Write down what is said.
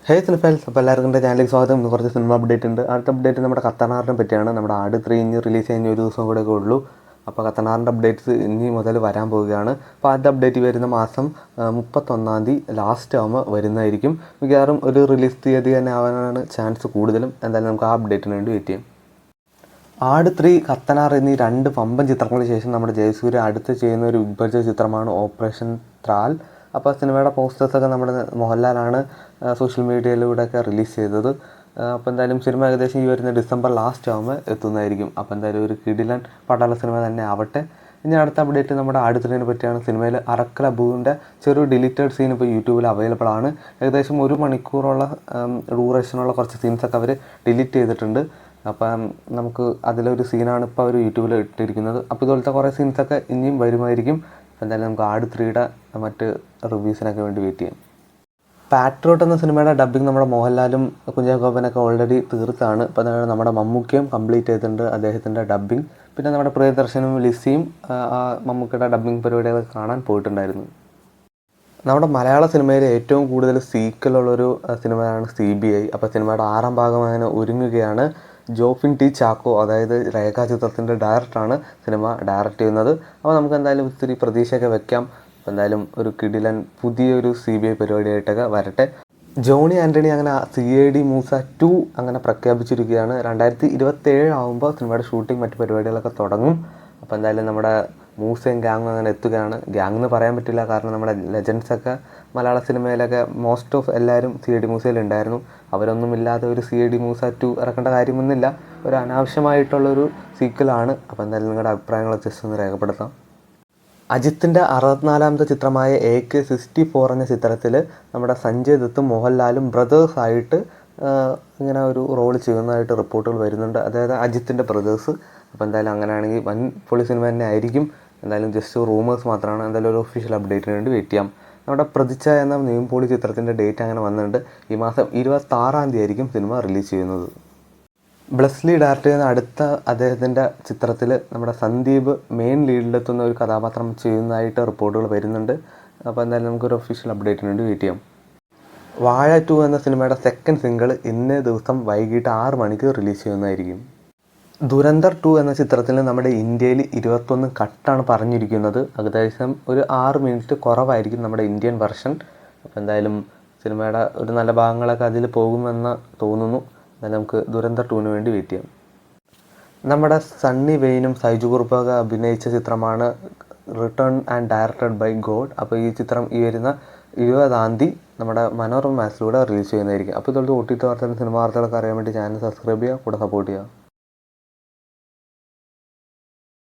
ഹേ സിനിഫൈൽസ്, അപ്പോൾ എല്ലാവർക്കും എൻ്റെ ചാനലിലേക്ക് സ്വാഗതം. ഇന്ന് കുറച്ച് സിനിമ അപ്ഡേറ്റ് ഉണ്ട്. അടുത്ത അപ്ഡേറ്റ് നമ്മുടെ കത്തനാറിനെ പറ്റിയാണ്. നമ്മുടെ ആട് 3 ഇനി റിലീസ് കഴിഞ്ഞ ഒരു ദിവസം കൂടെ ഉള്ളൂ. അപ്പോൾ കത്തനാറിൻ്റെ അപ്ഡേറ്റ്സ് ഇനി മുതൽ വരാൻ പോവുകയാണ്. അപ്പോൾ ആദ്യത്തെ അപ്ഡേറ്റ് വരുന്ന മാസം 31-ാം തീയതി ലാസ്റ്റ് ആകുമ്പോൾ വരുന്നതായിരിക്കും. മിക്കവാറും ഒരു റിലീസ് തീയതി തന്നെ ആവാനാണ് ചാൻസ് കൂടുതലും. എന്തായാലും നമുക്ക് ആ അപ്ഡേറ്റിന് വേണ്ടി വെയിറ്റ് ചെയ്യാം. ആട് 3, കത്തനാർ എന്നീ രണ്ട് വമ്പൻ ചിത്രങ്ങൾക്ക് ശേഷം നമ്മുടെ ജയസൂര്യ അടുത്ത് ചെയ്യുന്ന ഒരു ബിഗ് ബഡ്ജറ്റ് ചിത്രമാണ് ഓപ്പറേഷൻ ത്രാൽ. അപ്പോൾ സിനിമയുടെ പോസ്റ്റേഴ്സൊക്കെ നമ്മുടെ മോഹൻലാലാണ് സോഷ്യൽ മീഡിയയിലൂടെയൊക്കെ റിലീസ് ചെയ്തത്. അപ്പോൾ എന്തായാലും സിനിമ ഏകദേശം ഈ വരുന്ന ഡിസംബർ ലാസ്റ്റ് ആകുമ്പോൾ എത്തുന്നതായിരിക്കും. അപ്പോൾ എന്തായാലും ഒരു കിടിലൻ പട്ടാള സിനിമ തന്നെ ആവട്ടെ. ഇനി അടുത്ത അപ്ഡേറ്റ് നമ്മുടെ ആട് 3 പറ്റിയാണ്. സിനിമയിൽ അറക്കൽ അബുവിൻ്റെ ചെറിയ ഡിലീറ്റഡ് സീൻ ഇപ്പോൾ യൂട്യൂബിൽ അവൈലബിൾ ആണ്. ഏകദേശം 1 മണിക്കൂറുള്ള ഡ്യൂറേഷനുള്ള കുറച്ച് സീൻസൊക്കെ അവർ ഡിലീറ്റ് ചെയ്തിട്ടുണ്ട്. അപ്പം നമുക്ക് അതിലൊരു സീനാണ് ഇപ്പോൾ അവർ യൂട്യൂബിൽ ഇട്ടിരിക്കുന്നത്. അപ്പോൾ ഇതുപോലത്തെ കുറേ സീൻസൊക്കെ ഇനിയും വരുമായിരിക്കും. എന്തായാലും നമുക്ക് ആട് 3യുടെ മറ്റ് റിവ്യൂസിനൊക്കെ വേണ്ടി വെയിറ്റ് ചെയ്യാം. പാട്രിയോട്ട് എന്ന സിനിമയുടെ ഡബ്ബിങ് നമ്മുടെ മോഹൻലാലും കുഞ്ചാക്കോബനൊക്കെ ഓൾറെഡി തീർത്താണ്. അപ്പോൾ അതാണ് നമ്മുടെ മമ്മൂക്കയും കംപ്ലീറ്റ് ചെയ്തിട്ടുണ്ട് അദ്ദേഹത്തിൻ്റെ ഡബ്ബിങ്. പിന്നെ നമ്മുടെ പ്രിയദർശനും ലിസിയും മമ്മൂക്കയുടെ ഡബ്ബിങ് പരിപാടികളൊക്കെ കാണാൻ പോയിട്ടുണ്ടായിരുന്നു. നമ്മുടെ മലയാള സിനിമയിൽ ഏറ്റവും കൂടുതൽ സീക്വലുള്ളൊരു സിനിമയാണ് CBI. അപ്പോൾ സിനിമയുടെ 6ാം ഭാഗം അങ്ങനെ ഒരുങ്ങുകയാണ്. ജോഫിൻ ടി ചാക്കോ, അതായത് രേഖാചിത്രത്തിൻ്റെ ഡയറക്ടറാണ് സിനിമ ഡയറക്റ്റ് ചെയ്യുന്നത്. അപ്പോൾ നമുക്ക് എന്തായാലും ഇത്തിരി പ്രതീക്ഷയൊക്കെ വെക്കാം. അപ്പോൾ എന്തായാലും ഒരു കിടിലൻ പുതിയൊരു CBI പരിപാടിയായിട്ടൊക്കെ വരട്ടെ. ജോണി ആൻ്റണി അങ്ങനെ CID മൂസ 2 അങ്ങനെ പ്രഖ്യാപിച്ചിരിക്കുകയാണ്. 2027 ആകുമ്പോൾ സിനിമയുടെ ഷൂട്ടിംഗ് മറ്റ് പരിപാടികളൊക്കെ തുടങ്ങും. അപ്പോൾ എന്തായാലും നമ്മുടെ മൂസയും ഗ്യാങ്ങും അങ്ങനെ എത്തുകയാണ്. ഗ്യാങ് എന്ന് പറയാൻ പറ്റില്ല, കാരണം നമ്മുടെ ലെജൻസൊക്കെ മലയാള സിനിമയിലൊക്കെ മോസ്റ്റ് ഓഫ് എല്ലാവരും CID മൂസയിലുണ്ടായിരുന്നു. അവരൊന്നുമില്ലാതെ ഒരു CID മൂസ 2 ഇറക്കേണ്ട കാര്യമൊന്നുമില്ല. ഒരു അനാവശ്യമായിട്ടുള്ളൊരു സീക്വലാണ്. അപ്പോൾ എന്തായാലും നിങ്ങളുടെ അഭിപ്രായങ്ങൾ ജസ്റ്റ് ഒന്ന് രേഖപ്പെടുത്താം. അജിത്തിൻ്റെ 64ാമത്തെ ചിത്രമായ AK-64 എന്ന ചിത്രത്തിൽ നമ്മുടെ സഞ്ജയ് ദത്തും മോഹൻലാലും ബ്രദേഴ്സായിട്ട് ഇങ്ങനെ ഒരു റോൾ ചെയ്യുന്നതായിട്ട് റിപ്പോർട്ടുകൾ വരുന്നുണ്ട്, അതായത് അജിത്തിൻ്റെ ബ്രദേഴ്സ്. അപ്പോൾ എന്തായാലും അങ്ങനെയാണെങ്കിൽ വൻ പൊളി സിനിമ തന്നെ ആയിരിക്കും. എന്തായാലും ജസ്റ്റ് റൂമേഴ്സ് മാത്രമാണ്. എന്തായാലും ഒരു ഒഫീഷ്യൽ അപ്ഡേറ്റിന് വേണ്ടി വെയിറ്റ് ചെയ്യാം. നമ്മുടെ പ്രതിച്ഛ എന്ന നെയ്മ്പോളി ചിത്രത്തിൻ്റെ ഡേറ്റ് അങ്ങനെ വന്നിട്ടുണ്ട്. ഈ മാസം 26-ാം തീയതി ആയിരിക്കും സിനിമ റിലീസ് ചെയ്യുന്നത്. ബ്ലെസ്ലി ഡയറക്റ്റ് ചെയ്യുന്ന അടുത്ത അദ്ദേഹത്തിൻ്റെ ചിത്രത്തിൽ നമ്മുടെ സന്ദീപ് മെയിൻ ലീഡിലെത്തുന്ന ഒരു കഥാപാത്രം ചെയ്യുന്നതായിട്ട് റിപ്പോർട്ടുകൾ വരുന്നുണ്ട്. അപ്പോൾ എന്തായാലും നമുക്കൊരു ഒഫീഷ്യൽ അപ്ഡേറ്റിന് വേണ്ടി വെയിറ്റ് ചെയ്യാം. വാഴ 2 എന്ന സിനിമയുടെ സെക്കൻഡ് സിംഗിൾ ഇന്നേ ദിവസം വൈകിട്ട് 6 മണിക്ക് റിലീസ് ചെയ്യുന്നതായിരിക്കും. ദുരന്തർ 2 എന്ന ചിത്രത്തിൽ നമ്മുടെ ഇന്ത്യയിൽ 21 കട്ടാണ് പറഞ്ഞിരിക്കുന്നത്. ഏകദേശം ഒരു 6 മിനിറ്റ് കുറവായിരിക്കും നമ്മുടെ ഇന്ത്യൻ വെർഷൻ. അപ്പോൾ എന്തായാലും സിനിമയുടെ ഒരു നല്ല ഭാഗങ്ങളൊക്കെ അതിൽ പോകുമെന്ന് തോന്നുന്നു. എന്നാലും നമുക്ക് ദുരന്തർ 2-ന് വേണ്ടി വെയിറ്റ് ചെയ്യാം. നമ്മുടെ സണ്ണി വെയിനും സൈജു കുറുപ്പൊക്കെ അഭിനയിച്ച ചിത്രമാണ് return and directed by god. അപ്പോൾ ഈ ചിത്രം ഈ വരുന്ന 20-ാം തീയതി നമ്മുടെ മനോരമ മാക്സിലൂടെ റിലീസ് ചെയ്യുന്നതായിരിക്കും. അപ്പോൾ ഇതുപോലത്തെ OTT വാർത്തകളും സിനിമ വാർത്തകളൊക്കെ അറിയാൻ വേണ്ടി ചാനൽ സബ്സ്ക്രൈബ് ചെയ്യുക, കൂടെ സപ്പോർട്ട് ചെയ്യുക.